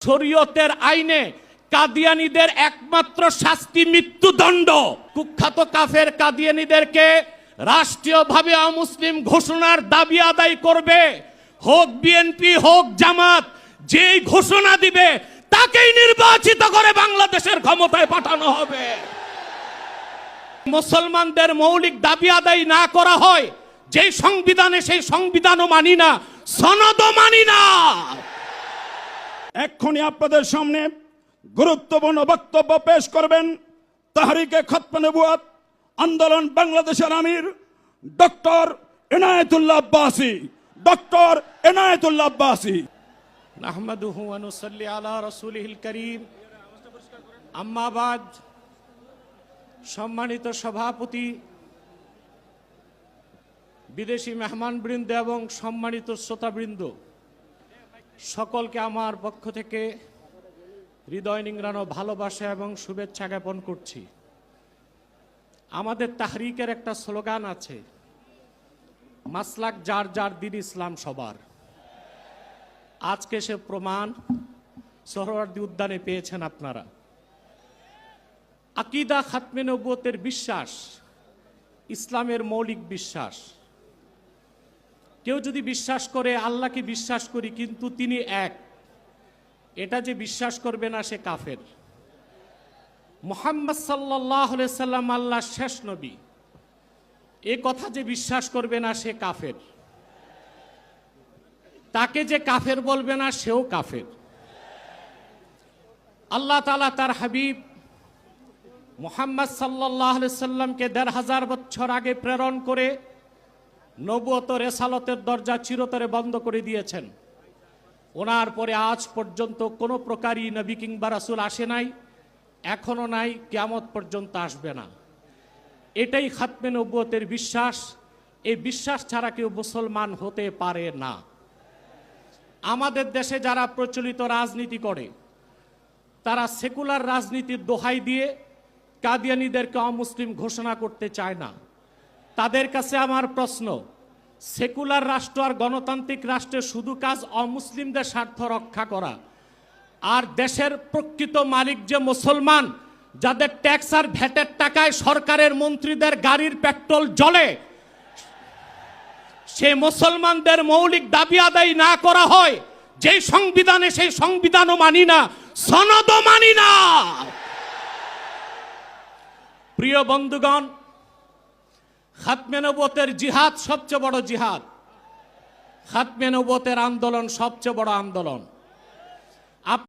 শরীয়তের আইনে কাদিয়ানীদের একমাত্র শাস্তি মৃত্যুদণ্ড। কুখ্যাত কাফের কাদিয়ানীদেরকে রাষ্ট্রীয়ভাবে অমুসলিম ঘোষণার দাবি আদায় করবে, হোক বিএনপি হোক জামাত, যেই ঘোষণা দিবে তাকেই নির্বাচিত করে বাংলাদেশের ক্ষমতায় পাঠানো হবে। মুসলমানদের মৌলিক দাবি আদায় না করা হয়, যেই সংবিধানে সেই সংবিধানও মানি না, সনদও মানি না। এক্ষুনি আপনাদের সামনে গুরুত্বপূর্ণ বক্তব্য পেশ করবেন তাহরিকে খতমে নবুয়ত আন্দোলন বাংলাদেশের আমির ডক্টর এনায়েতুল্লাহ আব্বাসী। ডক্টর এনায়েতুল্লাহ আব্বাসী। নাহমাদুহু ওয়া নুসাল্লি আলা রাসূলিহিল কারীম, আম্মা বাদ। সম্মানিত সভাপতি, বিদেশি মেহমানবৃন্দ এবং সম্মানিত শ্রোতাবৃন্দ, সকলকে আমার পক্ষ থেকে হৃদয় নিংড়ানো ভালোবাসা এবং শুভেচ্ছা জ্ঞাপন করছি। আমাদের তাহরিকের একটা স্লোগান আছে, মাসলাক যার যার, দিন ইসলাম সবার। আজকে সে প্রমাণ সোহরাওয়ার্দী উদ্যানে পেয়েছেন আপনারা। আকীদা খাতমে নবুয়তের বিশ্বাস ইসলামের মৌলিক বিশ্বাস। কেউ যদি বিশ্বাস করে আল্লাহকে বিশ্বাস করি কিন্তু তিনি এক, এটা যে বিশ্বাস করবে না সে কাফের। মুহাম্মদ সাল্লাল্লাহু আলাইহি সাল্লাম আল্লাহর শেষ নবী, এ কথা যে বিশ্বাস করবে না সে কাফের। তাকে যে কাফের বলবে না সেও কাফের। আল্লাহ তাআলা তার হাবিব মুহাম্মদ সাল্লাল্লাহু আলাইহি সাল্লামকে ১৫০০ বছর আগে প্রেরণ করে নবুয়ত রেসালতের দরজা চিরতরে বন্ধ করে দিয়েছেন। ওনার পরে আজ পর্যন্ত কোনো প্রকারই নবী কিংবা রাসূল আসে নাই, এখনো নাই, কিয়ামত পর্যন্ত আসবে না। এটাই খাতমে নবুয়তের বিশ্বাস। এই বিশ্বাস ছাড়া কেউ মুসলমান হতে পারে না। আমাদের দেশে যারা প্রচলিত রাজনীতি করে তারা সেকুলার রাজনীতির দোহাই দিয়ে কাদিয়ানীদেরকে অমুসলিম ঘোষণা করতে চায় না। তাদের কাছে আমার প্রশ্ন, সেকুলার রাষ্ট্র আর গণতান্ত্রিক রাষ্ট্রের শুধু কাজ অমুসলিমদের স্বার্থ রক্ষা করা, আর দেশের প্রকৃত মালিক যে মুসলমান, যাদের ট্যাক্স আর ভ্যাটের টাকায় সরকারের মন্ত্রীদের গাড়ির পেট্রোল জ্বলে, সেই মুসলমানদের মৌলিক দাবি আদায় না করা হয়, যেই সংবিধানে সেই সংবিধানও মানি না, সনদও মানি না। প্রিয় বন্ধুগণ, খাতমে নবুয়তের জিহাদ সবচেয়ে বড় জিহাদ। খাতমে নবুয়তের আন্দোলন সবচেয়ে বড় আন্দোলন।